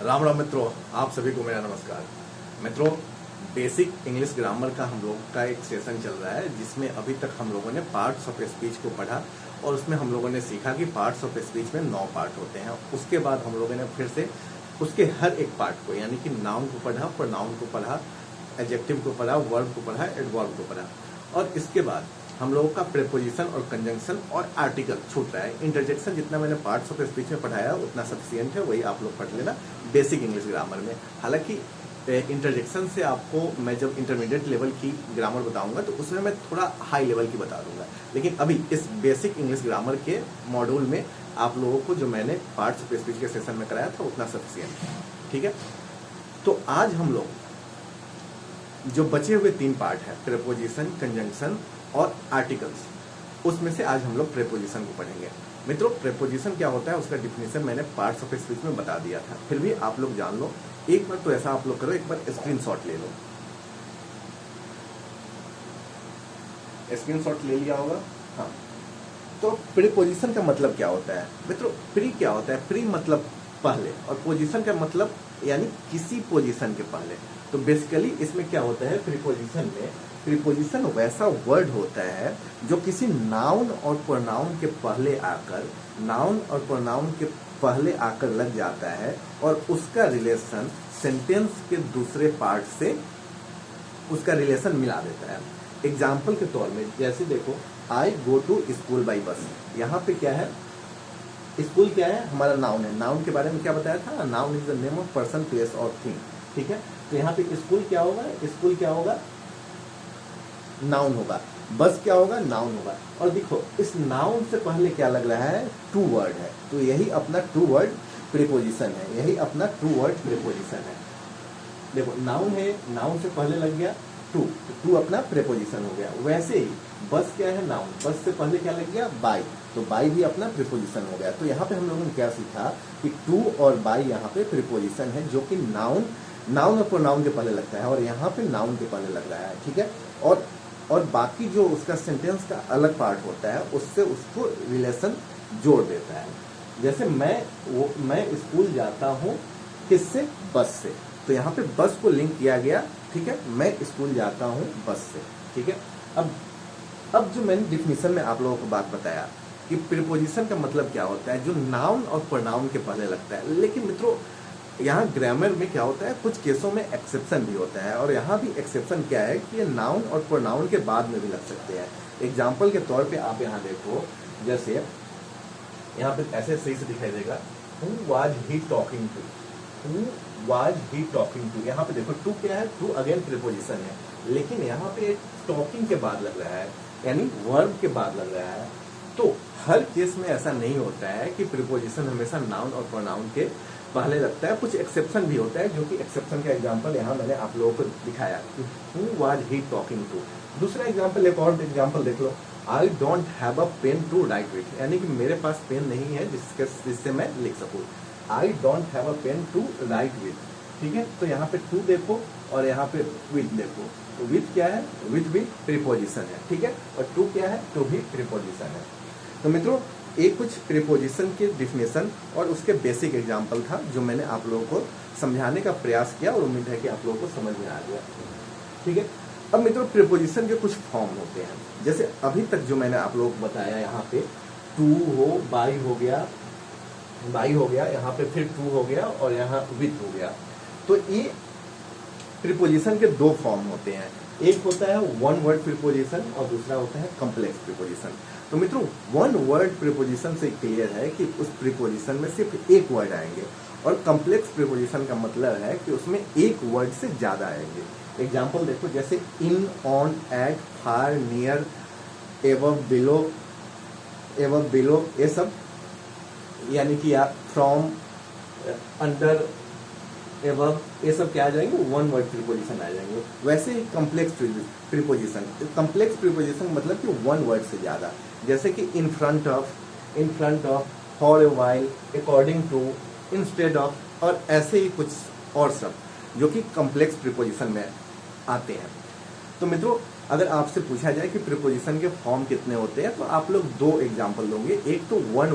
राम राम मित्रों, आप सभी को मेरा नमस्कार। मित्रों, बेसिक इंग्लिश ग्रामर का हम लोग का एक सेशन चल रहा है जिसमें अभी तक हम लोगों ने पार्ट्स ऑफ स्पीच को पढ़ा और उसमें हम लोगों ने सीखा कि पार्ट्स ऑफ स्पीच में 9 पार्ट होते हैं। उसके बाद हम लोगों ने फिर से उसके हर एक पार्ट को यानी कि नाउन को पढ़ा, प्रोनाउन को पढ़ा, एडजेक्टिव को पढ़ा, वर्ब को पढ़ा, एडवर्ब को पढ़ा और इसके बाद हम लोगों का प्रीपोजिशन और कंजंक्शन और आर्टिकल छूट रहा है। इंटरजेक्शन जितना मैंने पार्ट्स ऑफ स्पीच में पढ़ाया उतना सफिशिएंट है, वही आप लोग पढ़ लेना बेसिक इंग्लिश ग्रामर में। हालांकि इंटरजेक्शन से आपको मैं जब इंटरमीडिएट लेवल की ग्रामर बताऊंगा तो उसमें मैं थोड़ा हाई लेवल की बता दूंगा, लेकिन अभी इस बेसिक इंग्लिश ग्रामर के मॉड्यूल में आप लोगों को जो मैंने पार्ट्स ऑफ स्पीच के सेशन में कराया था उतना सफिशिएंट है। ठीक है, तो आज हम लोग जो बचे हुए 3 पार्ट है, प्रीपोजिशन, कंजंक्शन और आर्टिकल्स, उसमें से आज हम लोग प्रीपोजिशन को पढ़ेंगे। मित्रों, प्रीपोजिशन क्या होता है उसका डिफिनेशन मैंने पार्ट्स ऑफ स्पीच में बता दिया था, फिर भी आप लोग जान लो। एक बार तो ऐसा आप लोग करो, एक बार स्क्रीनशॉट ले लो। स्क्रीनशॉट ले लिया होगा? हाँ। तो प्रीपोजिशन का मतलब क्या होता है मित्रों? प्री क्या होता है? प्री मतलब पहले और पोजीशन का मतलब यानी किसी पोजीशन के पहले। तो बेसिकली इसमें क्या होता है प्रीपोजिशन में? प्रीपोजिशन वैसा वर्ड होता है जो किसी नाउन और प्रोनाउन के पहले आकर, नाउन और प्रोनाउन के पहले आकर लग जाता है और उसका रिलेशन सेंटेंस के दूसरे पार्ट से उसका रिलेशन मिला देता है। एग्जाम्पल के तौर में जैसे देखो, I go to school by bus. यहाँ पे क्या है? स्कूल क्या है? हमारा नाउन है। नाउन के बारे में क्या बताया था? Noun is the name of person, place और थिंग। ठीक है, तो यहाँ पे स्कूल क्या होगा? स्कूल क्या होगा? नाउन होगा। बस क्या होगा? नाउन होगा। और देखो, इस नाउन से पहले क्या लग रहा है? टू वर्ड है, तो यही अपना टू वर्ड प्रीपोजिशन है। यही अपना टू वर्ड प्रीपोजिशन है। देखो, नाउन है, नाउन से पहले लग गया टू, तो टू अपना प्रीपोजिशन हो गया। वैसे ही बस क्या है? नाउन, बस से पहले क्या लग गया? बाई, तो बाई भी अपना प्रीपोजिशन हो गया। तो यहाँ पे हम लोगों ने क्या सीखा कि टू और बाई यहाँ पे प्रीपोजिशन है जो कि नाउन और प्रोनाउन के पहले लगता है और यहाँ पे नाउन के पहले लग रहा है। ठीक है, और बाकी जो उसका सेंटेंस का अलग पार्ट होता है उससे उसको रिलेशन जोड़ देता है। जैसे मैं स्कूल जाता हूँ, किससे? बस से, तो यहाँ पे बस को लिंक किया गया। ठीक है, मैं स्कूल जाता हूँ बस से। ठीक है, अब जो मैंने डिफिनीशन में आप लोगों को बात बताया कि प्रीपोजिशन का मतलब क्या होता है, जो नाउन और प्रोनाउन के पहले लगता है। लेकिन मित्रों, यहाँ ग्रामर में क्या होता है, कुछ केसों में एक्सेप्शन भी होता है और यहाँ भी एक्सेप्शन क्या है कि ये नाउन और प्रोनाउन के बाद में भी लग सकते हैं। एग्जाम्पल के तौर पे आप यहाँ देखो, जैसे यहाँ पे ऐसे सही से दिखाई देगा, who was he talking to, who was he talking to. यहाँ पे देखो, टू क्या है? टू अगेन प्रीपोजिशन है, लेकिन यहाँ पे टॉकिंग के बाद लग रहा है, यानी वर्ब के बाद लग रहा है। तो हर केस में ऐसा नहीं होता है कि प्रीपोजिशन हमेशा नाउन और प्रोनाउन के पहले लगता है। कुछ एक्सेप्शन भी होता है, जो कि एक्सेप्शन का एग्जांपल यहाँ मैंने आप लोगों को दिखाया कि who was he talking to. दूसरा एग्जांपल, एक और एग्जांपल देख लो, I don't have a pen to write with, यानी कि मेरे पास पेन नहीं है जिससे मैं लिख सकूँ। I don't have a pen to write with. ठीक है, तो यहाँ पे टू देखो और यहाँ पे विथ देखो, तो विथ क्या है? विथ भी प्रीपोजिशन है। ठीक है, और टू क्या है? टू भी प्रीपोजिशन है। तो मित्रों, एक कुछ प्रीपोजिशन के डिफिनेशन और उसके बेसिक एग्जाम्पल था जो मैंने आप लोगों को समझाने का प्रयास किया और उम्मीद है कि आप लोगों को समझ में आ गया। ठीक है, अब मित्रों, प्रीपोजिशन के कुछ फॉर्म होते हैं। जैसे अभी तक जो मैंने आप लोगों को बताया, यहाँ पे टू हो, बाई हो गया, यहाँ पे फिर टू हो गया और यहाँ विथ हो गया। तो ये प्रीपोजिशन के 2 फॉर्म होते हैं। एक होता है वन वर्ड प्रीपोजिशन और दूसरा होता है कॉम्प्लेक्स प्रीपोजिशन। तो मित्रों, वन वर्ड प्रीपोजिशन से क्लियर है कि उस प्रीपोजिशन में सिर्फ एक वर्ड आएंगे और कॉम्प्लेक्स प्रीपोजिशन का मतलब है कि उसमें एक वर्ड से ज्यादा आएंगे। एग्जाम्पल देखो, जैसे in, on, at, far, near, above, below, ये सब, यानी कि आप फ्रॉम, अंडर, एबव, ये सब क्या आ जाएंगे? वन वर्ड प्रीपोजिशन आ जाएंगे। वैसे ही कॉम्प्लेक्स प्रीपोजिशन मतलब कि वन वर्ड से ज्यादा, जैसे कि in front of, for a while, according to, instead of, और ऐसे ही कुछ और सब जो कि कॉम्प्लेक्स प्रीपोजिशन में आते हैं। तो मित्रों, अगर आपसे पूछा जाए कि प्रीपोजिशन के फॉर्म कितने होते हैं तो आप लोग दो एग्जांपल दोगे। एक तो वन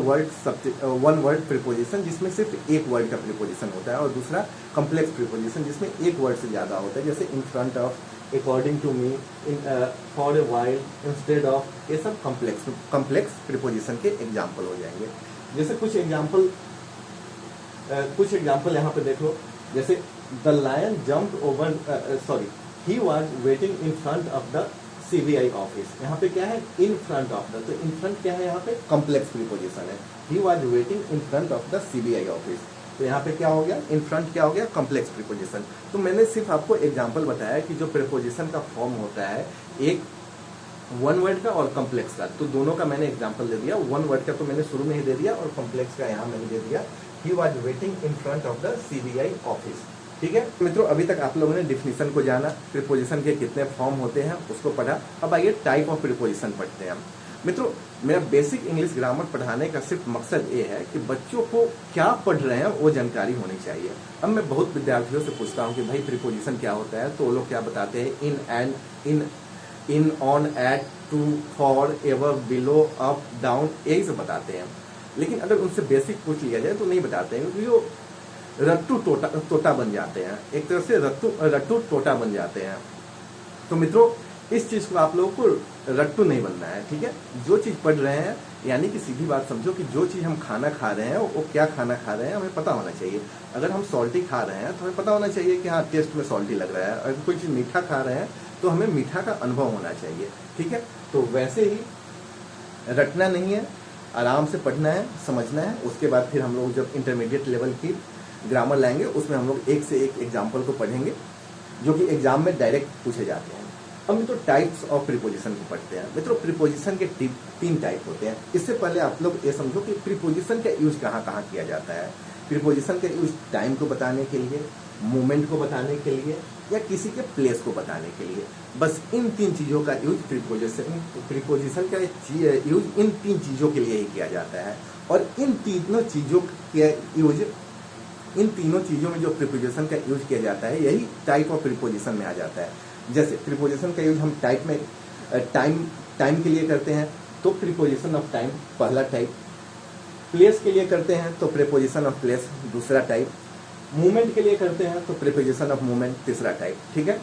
वर्ड प्रीपोजिशन जिसमें सिर्फ एक वर्ड का प्रीपोजिशन होता है, और दूसरा कॉम्प्लेक्स प्रीपोजिशन जिसमें एक वर्ड से ज़्यादा होता है, जैसे in front of, according to me, for a while, instead of, ये सब कॉम्प्लेक्स प्रीपोजिशन के एग्जाम्पल हो जाएंगे। जैसे कुछ एग्जाम्पल यहाँ पे देख लो, जैसे the lion jumped over, he was waiting in front of the CBI office. यहाँ पे क्या है, इन फ्रंट ऑफ द, तो इन फ्रंट क्या है यहाँ पे, कॉम्प्लेक्स प्रीपोजिशन है। ही was waiting in front of the CBI office, तो यहाँ पे क्या हो गया, इन फ्रंट क्या हो गया, कॉम्प्लेक्स प्रीपोजिशन। तो मैंने सिर्फ आपको एग्जाम्पल बताया कि जो प्रीपोजिशन का फॉर्म होता है, एक वन वर्ड का और कॉम्प्लेक्स का, तो दोनों का मैंने एग्जाम्पल दे दिया। वन वर्ड का तो मैंने शुरू में ही दे दिया, और कॉम्प्लेक्स का यहाँ मैंने दे दिया, ही was waiting in front of the CBI office. ठीक है मित्रों, अभी तक आप लोगों ने डिफिनीशन को जाना, प्रीपोजिशन के कितने फॉर्म होते हैं उसको पढ़ा। अब आइए टाइप ऑफ प्रीपोजिशन पढ़ते हैं। मित्रों, मेरा बेसिक इंग्लिश ग्रामर पढ़ाने का सिर्फ मकसद ये है कि बच्चों को क्या पढ़ रहे हैं वो जानकारी होनी चाहिए। अब मैं बहुत विद्यार्थियों से पूछता हूँ कि भाई प्रीपोजिशन क्या होता है, तो वो लोग क्या बताते हैं, in, and, in, on, at, to, for, ever, below, up, down, यही सब बताते हैं। लेकिन अगर उनसे बेसिक पूछ लिया जाए तो नहीं बताते हैं, क्योंकि वो रट्टू तोता बन जाते हैं, एक तरह से रट्टू तोता बन जाते हैं। तो मित्रों, इस चीज को आप लोगों को रट्टू नहीं बनना है। ठीक है, जो चीज पढ़ रहे हैं, यानी कि सीधी बात समझो कि जो चीज हम खाना खा रहे हैं वो क्या खाना खा रहे हैं हमें पता होना चाहिए। अगर हम सॉल्टी खा रहे हैं तो हमें पता होना चाहिए कि हाँ टेस्ट में सॉल्टी लग रहा है। अगर कोई चीज मीठा खा रहे हैं तो हमें मीठा का अनुभव होना चाहिए। ठीक है, तो वैसे ही रटना नहीं है, आराम से पढ़ना है, समझना है। उसके बाद फिर हम लोग जब इंटरमीडिएट लेवल की ग्रामर लाएंगे उसमें हम लोग एक से एक एग्जाम्पल को पढ़ेंगे जो कि एग्जाम में डायरेक्ट पूछे जाते हैं। अब मित्रों, टाइप्स ऑफ प्रीपोजिशन को पढ़ते हैं। मित्रों, प्रीपोजिशन के तीन टाइप होते हैं। इससे पहले आप लोग ये समझो कि प्रीपोजिशन का यूज कहाँ कहाँ किया जाता है। प्रीपोजिशन का यूज टाइम को बताने के लिए, मूवमेंट को बताने के लिए, या किसी के प्लेस को बताने के लिए। बस इन तीन चीज़ों का यूज प्रीपोजिशन का यूज इन तीन चीज़ों के लिए ही किया जाता है। और इन तीनों चीज़ों में जो प्रीपोजिशन का यूज किया जाता है यही टाइप ऑफ प्रीपोजिशन में आ जाता है। जैसे प्रीपोजिशन का यूज हम टाइप में टाइम के लिए करते हैं तो प्रीपोजिशन ऑफ टाइम पहला टाइप, प्लेस के लिए करते हैं तो प्रीपोजिशन ऑफ प्लेस दूसरा टाइप, मूवमेंट के लिए करते हैं तो प्रीपोजिशन ऑफ मूवमेंट तीसरा टाइप। ठीक है,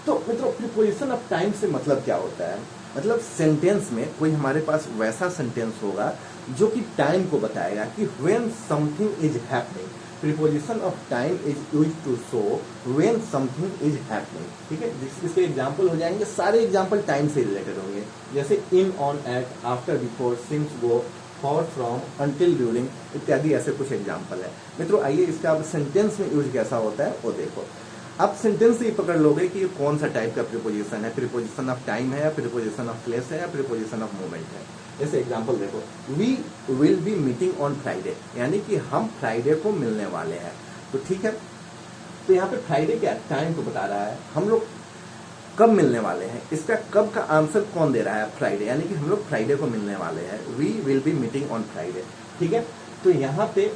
तो मित्रों, प्रीपोजिशन ऑफ टाइम से मतलब क्या होता है, मतलब सेंटेंस में कोई हमारे पास वैसा सेंटेंस होगा जो कि टाइम को बताएगा कि when something is happening. Preposition of time is used to show when something is happening. ठीक है, इसके एग्जांपल हो जाएंगे, सारे एग्जांपल टाइम से रिलेटेड होंगे। जैसे in, on, at, after, before, since, go, for, from, until, during इत्यादि ऐसे कुछ एग्जांपल है। मित्रों, आइए इसका अब सेंटेंस में यूज कैसा होता है वो देखो। आप सेंटेंस से ही पकड़ लोगे कि ये कौन सा टाइप का प्रीपोजिशन है, प्रीपोजिशन ऑफ टाइम है, प्रीपोजिशन ऑफ प्लेस है, या प्रीपोजिशन ऑफ मोमेंट है। जैसे एग्जांपल देखो, we will be meeting on Friday, यानी कि हम फ्राइडे को मिलने वाले हैं। तो ठीक है, तो यहाँ पे फ्राइडे क्या टाइम को बता रहा है, हम लोग कब मिलने वाले हैं। इसका कब का आंसर कौन दे रहा है, फ्राइडे, यानी कि हम लोग फ्राइडे को मिलने वाले हैं। We will be meeting on Friday. ठीक है, तो यहाँ पे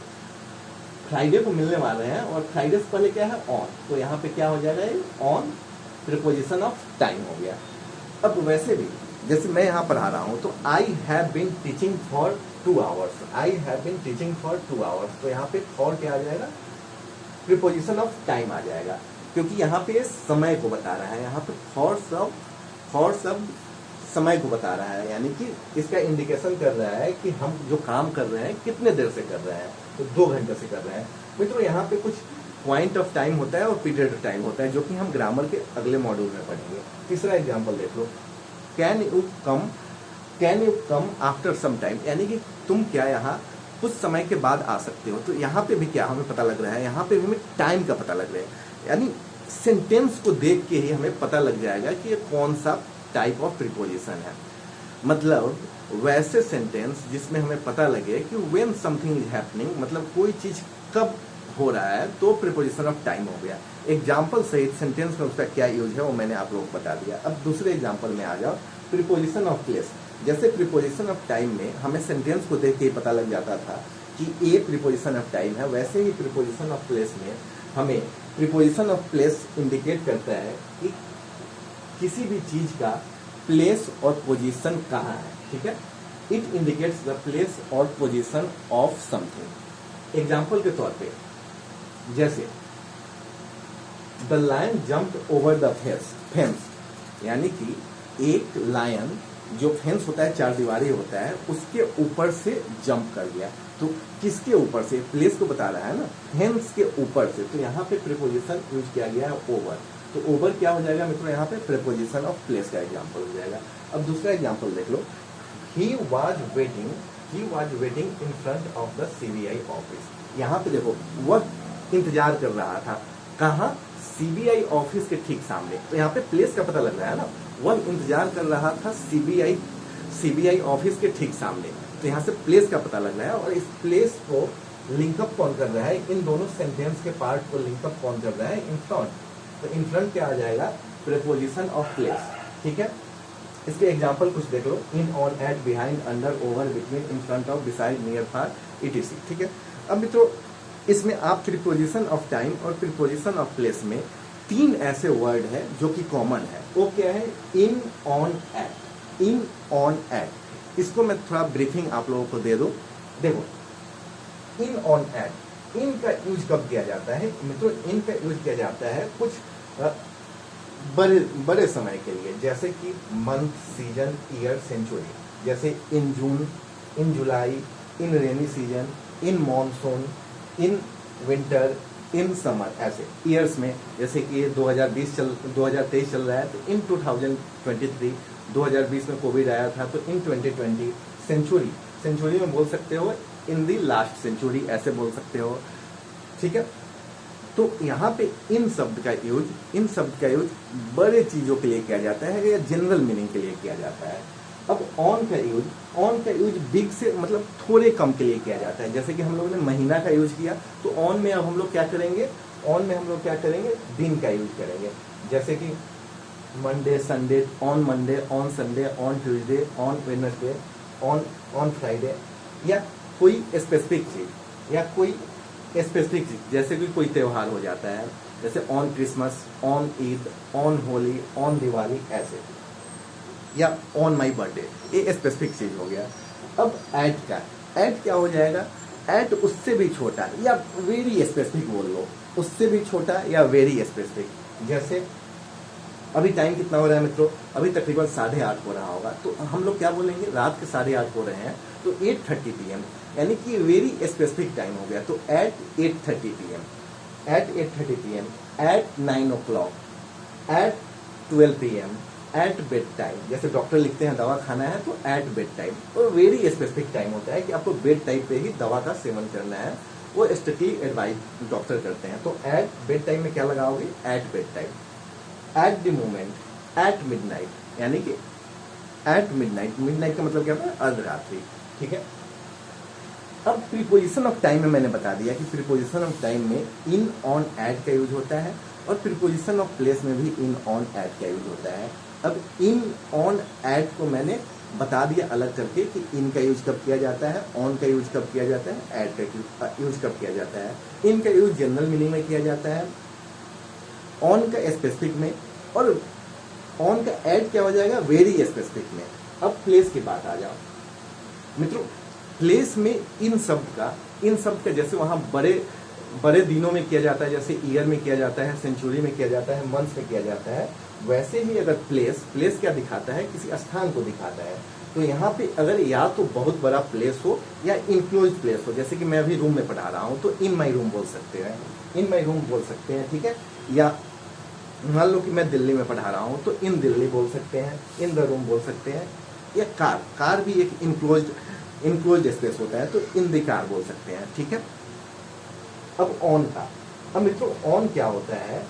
फ्राइडे को मिलने वाले हैं और फ्राइडे से पहले क्या है, ऑन, तो यहाँ पे क्या हो जाएगा, ऑन प्रीपोजिशन ऑफ टाइम हो गया। अब वैसे भी जैसे मैं यहाँ पढ़ा रहा हूँ तो I have been teaching for 2 hours, I have been teaching for 2 hours, तो यहाँ पे फॉर क्या आ जाएगा, प्रीपोजिशन ऑफ टाइम आ जाएगा, क्योंकि यहाँ पे समय को बता रहा है। यहाँ पे फॉर सब समय को बता रहा है, यानी कि इसका इंडिकेशन कर रहा है कि हम जो काम कर रहे हैं कितने देर से कर रहे हैं, तो 2 घंटे से कर रहे हैं। मित्रों, यहाँ पे कुछ पॉइंट ऑफ टाइम होता है और पीरियड ऑफ टाइम होता है, जो कि हम ग्रामर के अगले मॉड्यूल में पढ़ेंगे। तीसरा एग्जाम्पल देख लो, can you come after some time, यानी कि तुम क्या यहाँ कुछ समय के बाद आ सकते हो। तो यहाँ पे भी क्या हमें पता लग रहा है, यहाँ पे भी हमें टाइम का पता लग रहा है, यानी सेंटेंस को देख के ही हमें पता लग जाएगा कि ये कौन सा टाइप ऑफ प्रीपोजिशन है। मतलब वैसे सेंटेंस जिसमें हमें पता लगे कि व्हेन समथिंग इज हैपनिंग, मतलब कोई चीज कब हो रहा है, तो प्रीपोजिशन ऑफ टाइम हो गया। एग्जाम्पल सहित सेंटेंस में उसका क्या यूज है वो मैंने आप लोगों को बता दिया। अब दूसरे एग्जाम्पल में आ जाओ, प्रीपोजिशन ऑफ प्लेस। जैसे प्रीपोजिशन ऑफ टाइम में हमें सेंटेंस को देख के ही पता लग जाता था कि ए प्रीपोजिशन ऑफ टाइम है, वैसे ही प्रीपोजिशन ऑफ प्लेस में हमें प्रीपोजिशन ऑफ प्लेस इंडिकेट करता है कि किसी भी चीज का प्लेस और पोजीशन कहाँ है, ठीक है। इट इंडिकेट्स द प्लेस और पोजीशन ऑफ समथिंग। एग्जाम्पल के तौर पे जैसे the lion jumped over the fence, यानी कि एक लायन जो फेंस होता है, चार दीवारी होता है, उसके ऊपर से जंप कर गया। तो किसके ऊपर से, प्लेस को बता रहा है ना, फेंस के ऊपर से। तो यहाँ पे प्रीपोजिशन यूज किया गया है ओवर। तो ओवर क्या हो जाएगा मित्रों, यहाँ पे प्रीपोजिशन ऑफ प्लेस का एग्जाम्पल हो जाएगा। अब दूसरा एग्जाम्पल देख लो, he was waiting in front of the CBI office. यहाँ पे देखो, वह इंतजार कर रहा था, कहाँ, CBI ऑफिस के ठीक सामने। तो यहाँ पे प्लेस का पता लग रहा है ना, वह इंतजार कर रहा था CBI ऑफिस के ठीक सामने। तो यहाँ से प्लेस का पता लग रहा है, और इस प्लेस को लिंकअप कौन कर रहा है, इन दोनों सेंटेंस के पार्ट को लिंकअप कौन कर रहा है, इन फ्रंट। तो इन फ्रंट क्या आ जाएगा, प्रीपोजिशन ऑफ प्लेस, ठीक है। इसके एग्जाम्पल कुछ देख लो, in, on, at, behind, under, over, between, in front of, beside, near, far, etc, ठीक है। अब मित्रों इसमें आप प्रीपोजिशन ऑफ टाइम और प्रीपोजिशन ऑफ प्लेस में तीन ऐसे वर्ड है जो कि कॉमन है। वो क्या है, in, on, at. In, on, at, इसको मैं थोड़ा ब्रीफिंग आप लोगों को दे दूं। देखो, इन, ऑन, एट, इन का यूज कब किया जाता है मित्रों, इन का यूज किया जाता है कुछ बड़े समय के लिए, जैसे कि मंथ, सीजन, ईयर, सेंचुरी। जैसे in June, in July, in rainy season, in monsoon, in winter, in summer. ऐसे ईयर्स में, जैसे कि 2023 चल रहा है, तो इन 2023, 2020 में कोविड आया था, तो इन 2020। सेंचुरी में बोल सकते हो इन दी लास्ट सेंचुरी, ऐसे बोल सकते हो, ठीक है। तो यहाँ पे इन शब्द का यूज बड़े चीजों के लिए किया जाता है या जनरल मीनिंग के लिए किया जाता है। अब ऑन का यूज बिग से मतलब थोड़े कम के लिए किया जाता है। जैसे कि हम लोगों ने महीना का यूज किया, तो ऑन में अब हम लोग क्या करेंगे, दिन का यूज करेंगे। जैसे कि Monday, Sunday, on Monday, on Sunday, on Tuesday, on Wednesday, on Friday, या कोई स्पेसिफिक चीज, जैसे कि कोई त्योहार हो जाता है, जैसे on Christmas, on Eid, on Holi, on Diwali, ऐसे, या ऑन माई बर्थडे, ये स्पेसिफिक चीज हो गया। अब ऐट क्या हो जाएगा, ऐट उससे भी छोटा या वेरी स्पेसिफिक बोल लो, उससे भी छोटा या वेरी स्पेसिफिक। जैसे अभी टाइम कितना हो रहा है मित्रों, अभी तकरीबन 8:30 हो रहा होगा, तो हम लोग क्या बोलेंगे, रात के 8:30 हो रहे हैं, तो 8:30 PM, यानी कि वेरी स्पेसिफिक टाइम हो गया। तो at 8:30 PM, at 9 o'clock, at 12 PM, at bed time. जैसे डॉक्टर लिखते हैं दवा खाना है, तो एट बेड टाइम। और वेरी स्पेसिफिक टाइम होता है कि आपको बेड टाइम पे ही दवा का सेवन करना है, वो स्ट्रिक्टली एडवाइज डॉक्टर करते हैं। तो एट बेड टाइम में क्या लगाओगे, at bed time. At the moment, at midnight, यानी कि एट मिडनाइट का मतलब क्या होता है, अर्धरात्रि, ठीक है। अब प्रीपोजिशन ऑफ टाइम में मैंने बता दिया कि प्रीपोजिशन ऑफ टाइम में इन, ऑन, एट का यूज होता है, और प्रीपोजिशन ऑफ प्लेस में भी इन, ऑन, एट का यूज होता है। अब इन, ऑन, एट को मैंने बता दिया अलग करके कि इन का यूज कब किया जाता है, ऑन का यूज कब किया जाता है, एट का यूज कब किया जाता है। इन का यूज जनरल मीनिंग में किया जाता है, ऑन का स्पेसिफिक में, और ऑन का एट क्या हो जाएगा, वेरी स्पेसिफिक में। अब प्लेस की बात आ जाओ मित्रों, प्लेस में इन शब्द का जैसे वहां बड़े दिनों में किया जाता है, जैसे ईयर में किया जाता है, सेंचुरी में किया जाता है, मंथ में किया जाता है, वैसे ही अगर प्लेस क्या दिखाता है, किसी स्थान को दिखाता है। तो यहाँ पे अगर या तो बहुत बड़ा प्लेस हो या इनक्लोज प्लेस हो, जैसे कि मैं अभी रूम में पढ़ा रहा हूँ, तो इन माई रूम बोल सकते हैं, ठीक है। या मान लो कि मैं दिल्ली में पढ़ा रहा हूँ, तो इन दिल्ली बोल सकते हैं, इन द रूम बोल सकते हैं। या कार भी एक इनक्लोज स्पेस होता है, तो इन द कार बोल सकते हैं, ठीक है। अब मित्रों ऑन क्या होता है,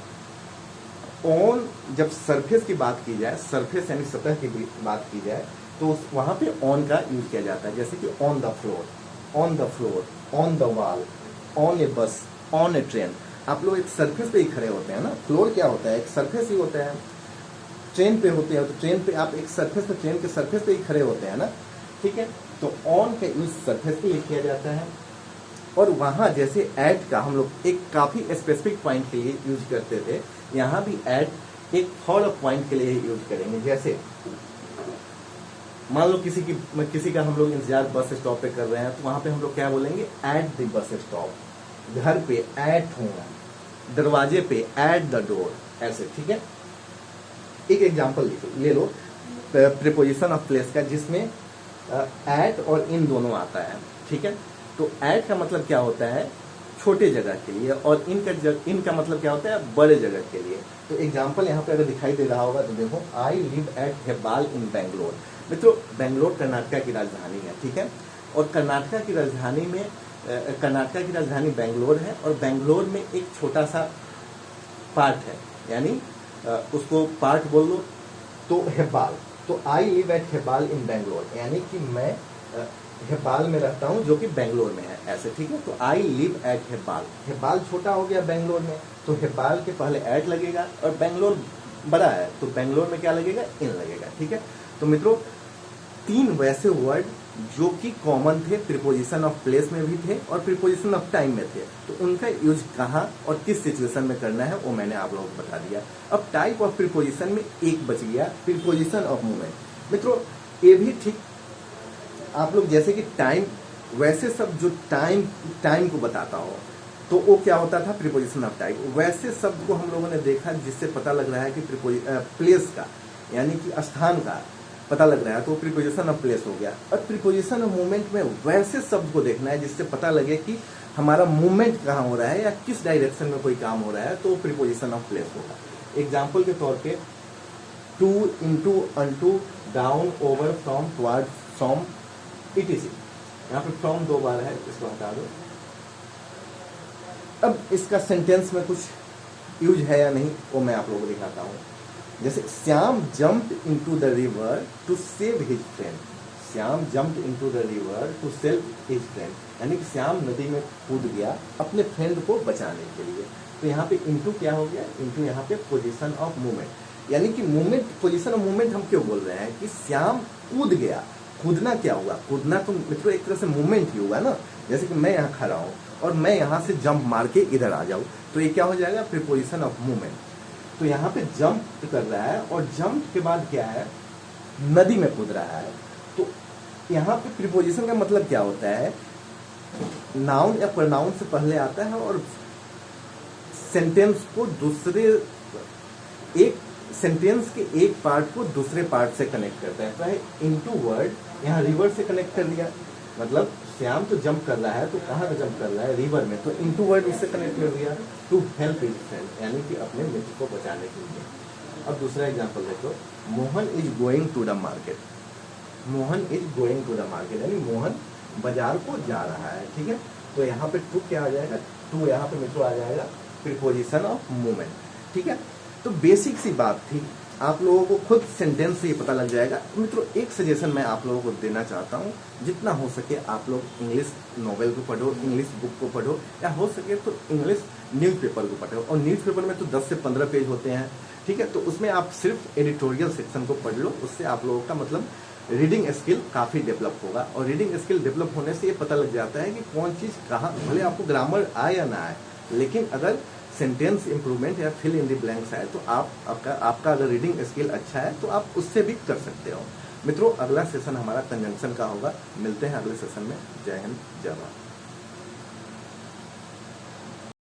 ऑन जब सरफेस की बात की जाए, सरफेस यानी सतह की बात की जाए, तो वहां पे ऑन का यूज किया जाता है। जैसे कि on the floor, on the wall, on a bus, on A train. आप लोग एक सरफेस पे ही खड़े होते हैं ना, फ्लोर क्या होता है, एक सरफेस ही होता है। ट्रेन पे होते हैं, तो ट्रेन पे आप एक सरफेस पे, ट्रेन के सरफेस पे ही खड़े होते हैं ना, ठीक है। तो ऑन का यूज सरफेस पे किया जाता है। और वहां जैसे एट का हम लोग एक काफी स्पेसिफिक पॉइंट के लिए यूज करते थे, यहाँ भी एट एक फॉर अ पॉइंट के लिए यूज करेंगे। जैसे मान लो किसी का हम लोग इंतजार बस स्टॉप पे कर रहे हैं, तो वहां पे हम लोग क्या बोलेंगे, एट द बस स्टॉप। घर पे एट होम, दरवाजे पे एट द डोर, ऐसे, ठीक है। एक एग्जांपल ले लो प्रीपोजिशन ऑफ प्लेस का, जिसमें एट और इन दोनों आता है, ठीक है। तो एट का मतलब क्या होता है, छोटे जगह के लिए, और इनका मतलब क्या होता है, बड़े जगह के लिए। तो एग्जांपल यहाँ पे अगर दिखाई दे रहा होगा तो देखो, आई लिव एट हेब्बाल इन बेंगलोर। मित्रों, बेंगलोर कर्नाटका की राजधानी है, ठीक है। और कर्नाटका की राजधानी बेंगलोर है, और बेंगलोर में एक छोटा सा पार्ट है, यानी उसको पार्ट बोल लो तो हेब्बाल। तो आई लिव एट हेब्बाल इन बेंगलोर, यानी कि मैं हेब्बाल में रहता हूँ, जो कि बेंगलोर में है, ऐसे, ठीक है। तो I live at Hebbal, Hebbal छोटा हो गया बेंगलोर में, तो हेब्बाल के पहले एट लगेगा, और बेंगलोर बड़ा है तो बेंगलोर में क्या लगेगा, इन लगेगा, ठीक है। तो मित्रों, 3 वैसे वर्ड जो कि कॉमन थे, प्रीपोजिशन ऑफ प्लेस में भी थे और प्रीपोजिशन ऑफ टाइम में थे, तो उनका यूज कहाँ और किस सिचुएशन में करना है वो मैंने आप लोगों को बता दिया। अब टाइप ऑफ प्रीपोजिशन में एक बच गया, प्रीपोजिशन ऑफ मूवमेंट। मित्रों, ये भी ठीक आप लोग जैसे कि टाइम, वैसे सब जो टाइम को बताता हो तो वो क्या होता था, प्रीपोजिशन ऑफ टाइम। वैसे शब्द को हम लोगों ने देखा जिससे पता लग रहा है कि प्लेस का, यानी कि स्थान का पता लग रहा है, तो प्रीपोजिशन ऑफ प्लेस हो गया। और प्रीपोजिशन ऑफ मूवमेंट में वैसे शब्द को देखना है जिससे पता लगे कि हमारा मूवमेंट कहाँ हो रहा है या किस डायरेक्शन में कोई काम हो रहा है, तो प्रीपोजिशन ऑफ प्लेस होगा। एग्जाम्पल के तौर पे, to, into, unto, down, over, from, toward, from, etc. यहाँ पे फ्रॉम 2 बार है, इसको हटा दो। अब इसका सेंटेंस में कुछ यूज है या नहीं वो मैं आप लोगों को दिखाता हूँ। जैसे Shyam jumped into the river to save his friend. Shyam jumped into the river to save his friend, यानी कि श्याम नदी में कूद गया अपने फ्रेंड को बचाने के लिए। तो यहाँ पे इनटू क्या हो गया, इनटू यहाँ पे पोजीशन ऑफ मूवमेंट, यानी कि मूवमेंट, पोजीशन ऑफ मूवमेंट हम क्यों बोल रहे हैं कि श्याम कूद गया। कूदना क्या हुआ, कूदना तो मित्रों एक तरह से मूवमेंट ही हुआ ना। जैसे कि मैं यहाँ खड़ा हूँ और मैं यहाँ से जंप मार के इधर आ जाऊँ, तो ये क्या हो जाएगा, प्रीपोजिशन ऑफ मूवमेंट। तो यहाँ पे जंप कर रहा है, और जंप के बाद क्या है, नदी में कूद रहा है। तो यहाँ पे प्रीपोजिशन का मतलब क्या होता है, नाउन या प्रोनाउन से पहले आता है और सेंटेंस को एक सेंटेंस के एक पार्ट को दूसरे पार्ट से कनेक्ट करता है। तो है इनटू वर्ड, यहाँ रिवर से कनेक्ट कर दिया, मतलब श्याम तो जंप कर रहा है, तो कहाँ का जंप कर रहा है, रिवर में, तो इनटू वर्ड इससे कनेक्ट कर दिया। टू हेल्प हिज फ्रेंड, यानी कि अपने मित्र को बचाने के लिए। अब दूसरा एग्जांपल देखो, Mohan is going to the market. Mohan is going to the market, यानी मोहन बाजार को जा रहा है, ठीक है। तो यहाँ पे टू क्या आ जाएगा, टू यहाँ पे मित्रों आ जाएगा प्रीपोजिशन ऑफ मूवमेंट, ठीक है। तो बेसिक सी बात थी, आप लोगों को खुद सेंटेंस से ये पता लग जाएगा। मित्रों, एक सजेशन मैं आप लोगों को देना चाहता हूँ, जितना हो सके आप लोग इंग्लिश नॉवेल को पढ़ो, इंग्लिश बुक को पढ़ो, या हो सके तो इंग्लिश न्यूज़पेपर को पढ़ो। और न्यूज़पेपर में तो 10 से 15 पेज होते हैं, ठीक है। तो उसमें आप सिर्फ एडिटोरियल सेक्शन को पढ़ लो, उससे आप लोगों का मतलब रीडिंग स्किल काफ़ी डेवलप होगा। और रीडिंग स्किल डेवलप होने से ये पता लग जाता है कि कौन चीज़ कहाँ, भले आपको ग्रामर आए या ना आए, लेकिन अगर सेंटेंस इंप्रूवमेंट या फिल इन द ब्लैंक्स है तो आपका अगर रीडिंग स्किल अच्छा है तो आप उससे भी कर सकते हो। मित्रों, अगला सेशन हमारा कंजंक्शन का होगा। मिलते हैं अगले सेशन में। जय हिंद, जय भारत।